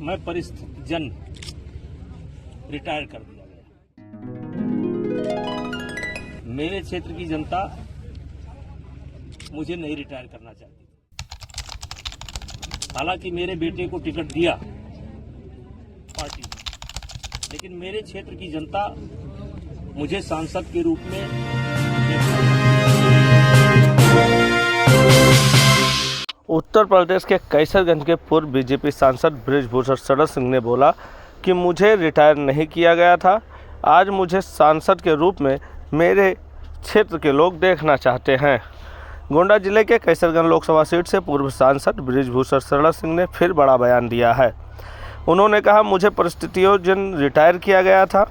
मैं परिस्थिति जन रिटायर कर दिया गया। मेरे क्षेत्र की जनता मुझे नहीं रिटायर करना चाहती। हालांकि मेरे बेटे को टिकट दिया पार्टी ने, लेकिन मेरे क्षेत्र की जनता मुझे सांसद के रूप में उत्तर प्रदेश के कैसरगंज के पूर्व बीजेपी सांसद बृजभूषण शरद सिंह ने बोला कि मुझे रिटायर नहीं किया गया था। आज मुझे सांसद के रूप में मेरे क्षेत्र के लोग देखना चाहते हैं। गोंडा जिले के कैसरगंज लोकसभा सीट से पूर्व सांसद बृजभूषण शरद सिंह ने फिर बड़ा बयान दिया है। उन्होंने कहा, मुझे परिस्थितियों जन रिटायर किया गया था।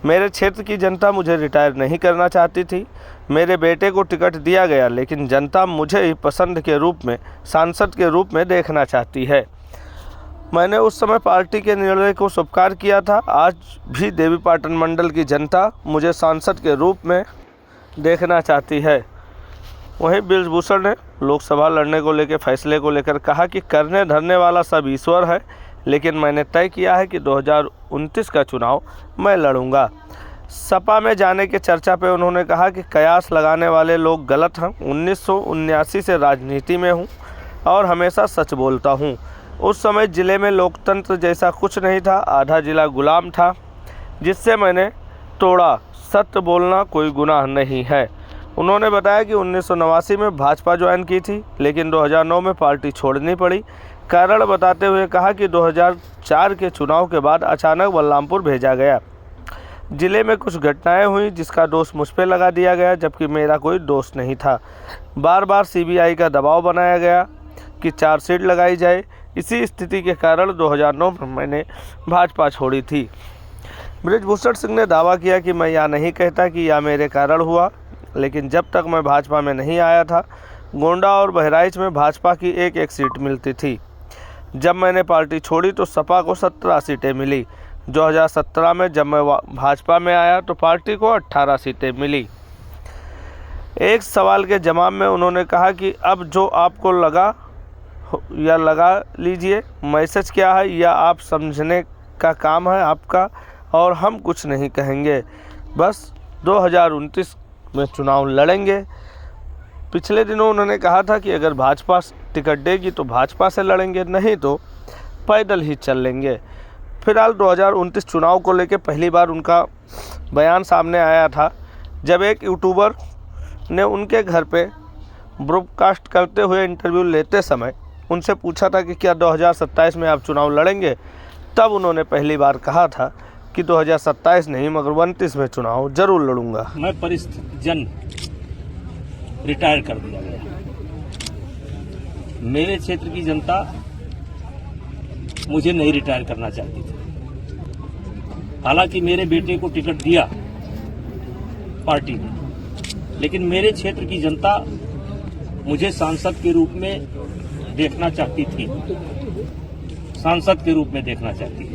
मेरे क्षेत्र की जनता मुझे रिटायर नहीं करना चाहती थी। मेरे बेटे को टिकट दिया गया, लेकिन जनता मुझे ही पसंद के रूप में सांसद के रूप में देखना चाहती है। मैंने उस समय पार्टी के निर्णय को स्वीकार किया था। आज भी देवीपाटन मंडल की जनता मुझे सांसद के रूप में देखना चाहती है। वहीं बृजभूषण ने लोकसभा लड़ने को लेकर फैसले को लेकर कहा कि करने धरने वाला सब ईश्वर है, लेकिन मैंने तय किया है कि 2029 का चुनाव मैं लड़ूंगा। सपा में जाने के चर्चा पे उन्होंने कहा कि कयास लगाने वाले लोग गलत हैं। 1979 से राजनीति में हूं और हमेशा सच बोलता हूं। उस समय ज़िले में लोकतंत्र जैसा कुछ नहीं था, आधा ज़िला गुलाम था, जिससे मैंने तोड़ा। सत्य बोलना कोई गुनाह नहीं है। उन्होंने बताया कि 1989 में भाजपा ज्वाइन की थी, लेकिन 2009 में पार्टी छोड़नी पड़ी। कारण बताते हुए कहा कि 2004 के चुनाव के बाद अचानक बलरामपुर भेजा गया। ज़िले में कुछ घटनाएं हुई जिसका दोष मुझ पर लगा दिया गया, जबकि मेरा कोई दोष नहीं था। बार बार सीबीआई का दबाव बनाया गया कि चार्जशीट लगाई जाए। इसी स्थिति के कारण 2009 में मैंने भाजपा छोड़ी थी। बृजभूषण सिंह ने दावा किया कि मैं यह नहीं कहता कि यह मेरे कारण हुआ, लेकिन जब तक मैं भाजपा में नहीं आया था, गोंडा और बहराइच में भाजपा की एक सीट मिलती थी। जब मैंने पार्टी छोड़ी तो सपा को 17 सीटें मिली। 2017 में जब मैं भाजपा में आया तो पार्टी को 18 सीटें मिली। एक सवाल के जवाब में उन्होंने कहा कि अब जो आपको लगा या लगा लीजिए, मैसेज क्या है यह आप समझने का काम है आपका, और हम कुछ नहीं कहेंगे। बस 2029 में चुनाव लड़ेंगे। पिछले दिनों उन्होंने कहा था कि अगर भाजपा टिकट देगी तो भाजपा से लड़ेंगे, नहीं तो पैदल ही चल लेंगे। फिलहाल 2029 चुनाव को लेकर पहली बार उनका बयान सामने आया था, जब एक यूट्यूबर ने उनके घर पे ब्रॉडकास्ट करते हुए इंटरव्यू लेते समय उनसे पूछा था कि क्या 2027 में आप चुनाव लड़ेंगे। तब उन्होंने पहली बार कहा था कि 2027 नहीं मगर 29 में चुनाव जरूर लड़ूंगा। मैं परिस्थिति जन रिटायर कर दिया गया। मेरे क्षेत्र की जनता मुझे नहीं रिटायर करना चाहती थी। हालांकि मेरे बेटे को टिकट दिया पार्टी ने, लेकिन मेरे क्षेत्र की जनता मुझे सांसद के रूप में देखना चाहती थी। सांसद के रूप में देखना चाहती थी।